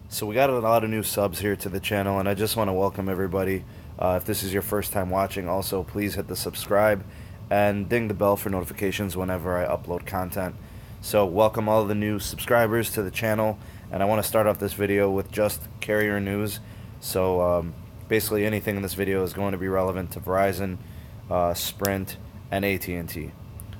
So we got a lot of new subs here to the channel, and I just want to welcome everybody. If this is your first time watching, also please hit the subscribe and ding the bell for notifications whenever I upload content. So welcome all the new subscribers to the channel, and I want to start off this video with just carrier news. So basically anything in this video is going to be relevant to Verizon, Sprint, and AT&T.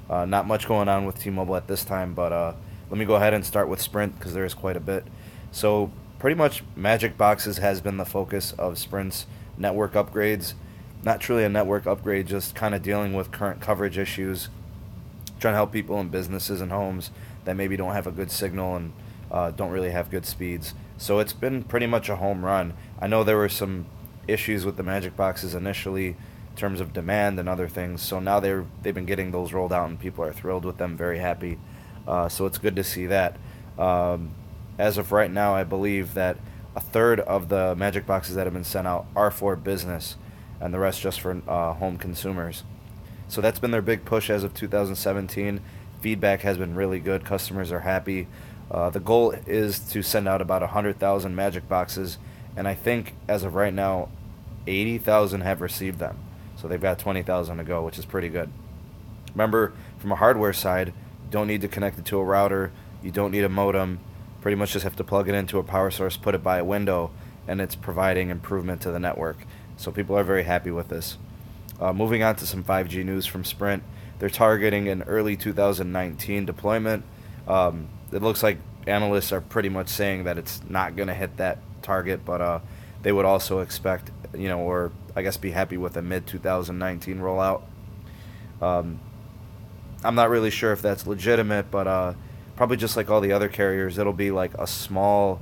Not much going on with T-Mobile at this time, but let me go ahead and start with Sprint because there is quite a bit. So pretty much Magic Boxes has been the focus of Sprint's network upgrades. Not truly a network upgrade, just kind of dealing with current coverage issues, trying to help people in businesses and homes that maybe don't have a good signal and don't really have good speeds. So it's been pretty much a home run. I know there were some issues with the Magic Boxes initially in terms of demand and other things. So now they've been getting those rolled out and people are thrilled with them, very happy. So it's good to see that. As of right now, I believe that a third of the Magic Boxes that have been sent out are for business, and the rest just for home consumers. So that's been their big push as of 2017. Feedback has been really good. Customers are happy. The goal is to send out about 100,000 Magic Boxes, and I think as of right now, 80,000 have received them. So they've got 20,000 to go, which is pretty good. Remember, from a hardware side, you don't need to connect it to a router. You don't need a modem. Pretty much just have to plug it into a power source, put it by a window, and it's providing improvement to the network. So people are very happy with this. Moving on to some 5G news from Sprint. They're targeting an early 2019 deployment. It looks like analysts are pretty much saying that it's not going to hit that target, but they would also expect, or I guess be happy with a mid-2019 rollout. I'm not really sure if that's legitimate, but probably just like all the other carriers, it'll be like a small,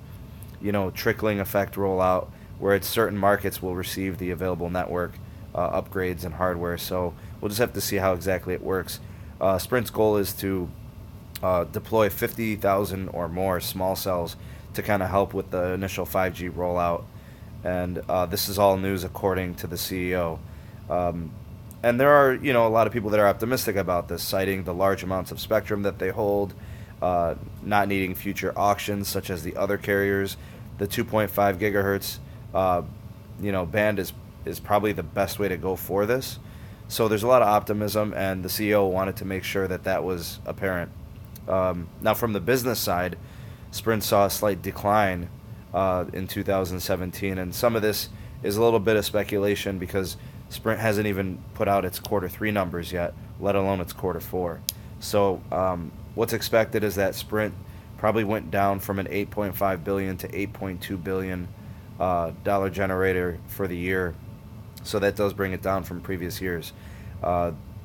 trickling effect rollout where it's certain markets will receive the available network upgrades and hardware. So we'll just have to see how exactly it works. Sprint's goal is to deploy 50,000 or more small cells to kind of help with the initial 5G rollout. And this is all news according to the CEO. And there are, a lot of people that are optimistic about this, citing the large amounts of spectrum that they hold, not needing future auctions such as the other carriers. The 2.5 gigahertz, band is probably the best way to go for this. So there's a lot of optimism, and the CEO wanted to make sure that that was apparent. Now, from the business side, Sprint saw a slight decline in 2017, and some of this is a little bit of speculation because Sprint hasn't even put out its quarter 3 numbers yet, let alone its quarter 4. So what's expected is that Sprint probably went down from an 8.5 billion to 8.2 billion dollar generator for the year. So that does bring it down from previous years.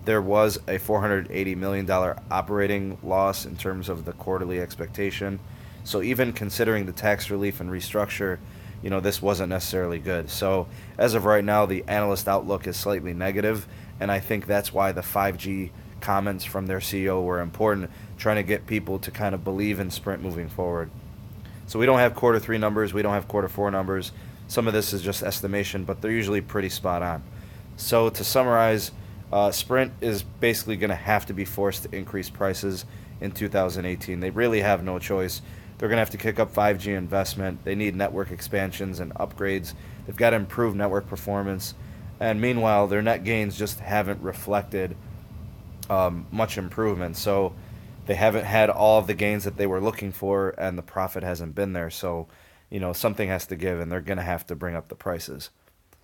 There was a $480 million operating loss in terms of the quarterly expectation. So even considering the tax relief and restructure, this wasn't necessarily good. So as of right now, the analyst outlook is slightly negative, and I think that's why the 5G comments from their CEO were important, trying to get people to kind of believe in Sprint moving forward. So we don't have quarter 3 numbers, we don't have quarter 4 numbers. Some of this is just estimation, but they're usually pretty spot on. So to summarize, Sprint is basically going to have to be forced to increase prices in 2018. They really have no choice. They're going to have to kick up 5G investment. They need network expansions and upgrades. They've got to improve network performance. And meanwhile, their net gains just haven't reflected much improvement. So they haven't had all of the gains that they were looking for, and the profit hasn't been there. So, something has to give, and they're going to have to bring up the prices.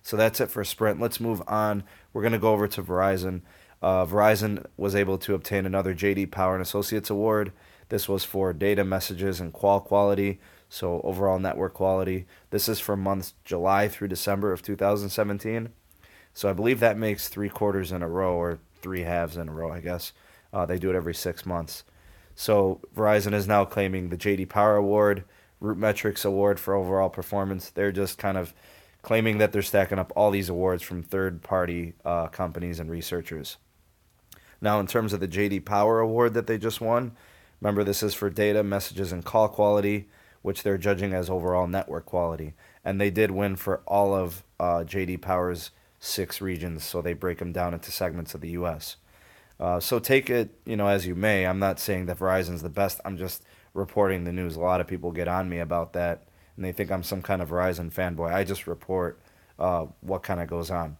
So that's it for Sprint. Let's move on. We're going to go over to Verizon. Verizon was able to obtain another J.D. Power and Associates award. This was for data, messages, and call quality, so overall network quality. This is for months July through December of 2017. So I believe that makes 3 quarters in a row, or 3 halves in a row, I guess. They do it every 6 months. So Verizon is now claiming the J.D. Power Award, Root Metrics Award for overall performance. They're just kind of claiming that they're stacking up all these awards from third-party companies and researchers. Now, in terms of the J.D. Power Award that they just won, remember this is for data, messages, and call quality, which they're judging as overall network quality. And they did win for all of J.D. Power's 6 regions, so they break them down into segments of the U.S. So take it, as you may. I'm not saying that Verizon's the best. I'm just reporting the news. A lot of people get on me about that, and they think I'm some kind of Verizon fanboy. I just report what kind of goes on.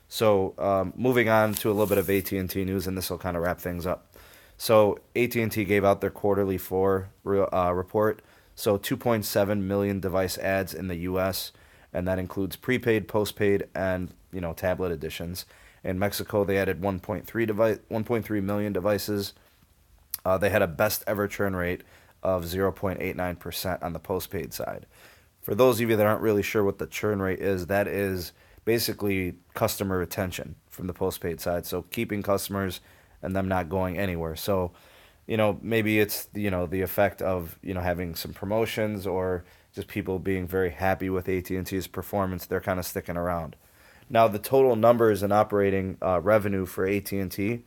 So moving on to a little bit of AT&T news, and this will kind of wrap things up. So AT&T gave out their quarterly four report. So 2.7 million device adds in the U.S., and that includes prepaid, postpaid, and tablet editions. In Mexico, they added 1.3 million devices. They had a best ever churn rate of 0.89% on the postpaid side. For those of you that aren't really sure what the churn rate is, that is basically customer retention from the postpaid side. So keeping customers and them not going anywhere. So, maybe it's, the effect of, having some promotions or just people being very happy with AT&T's performance. They're kind of sticking around. Now, the total numbers and operating revenue for AT&T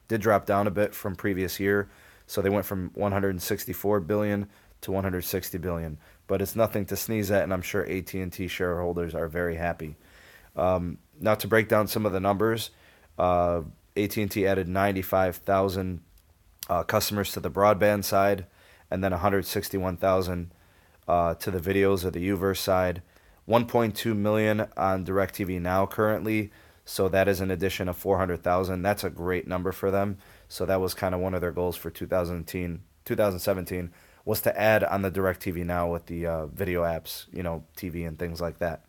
did drop down a bit from previous year. So they went from 164 billion to 160 billion. But it's nothing to sneeze at, and I'm sure AT&T shareholders are very happy. Now to break down some of the numbers, AT&T added 95,000 customers to the broadband side, and then 161,000 to the videos or the Uverse side. 1.2 million on DirecTV Now currently, so that is an addition of 400,000. That's a great number for them. So that was kind of one of their goals for 2017 was to add on the DirecTV Now with the video apps, TV and things like that.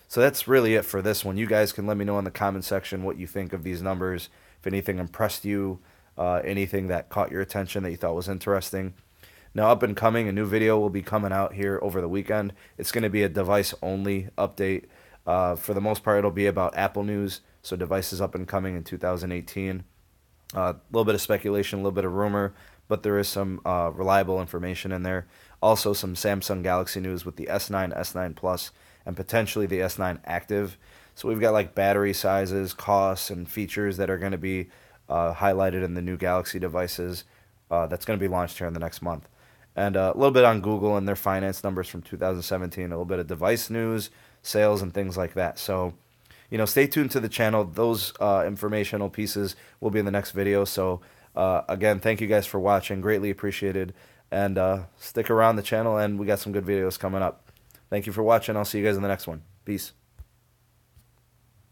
So that's really it for this one. You guys can let me know in the comment section what you think of these numbers, if anything impressed you, anything that caught your attention that you thought was interesting. Now, up and coming, a new video will be coming out here over the weekend. It's going to be a device-only update. For the most part, it'll be about Apple news, so devices up and coming in 2018. A little bit of speculation, a little bit of rumor, but there is some reliable information in there. Also, some Samsung Galaxy news with the S9, S9 Plus, and potentially the S9 Active. So we've got like battery sizes, costs, and features that are going to be highlighted in the new Galaxy devices that's going to be launched here in the next month. And a little bit on Google and their finance numbers from 2017, a little bit of device news, sales, and things like that. So, stay tuned to the channel. Those informational pieces will be in the next video. So, again, thank you guys for watching. Greatly appreciated. And stick around the channel, and we got some good videos coming up. Thank you for watching. I'll see you guys in the next one. Peace.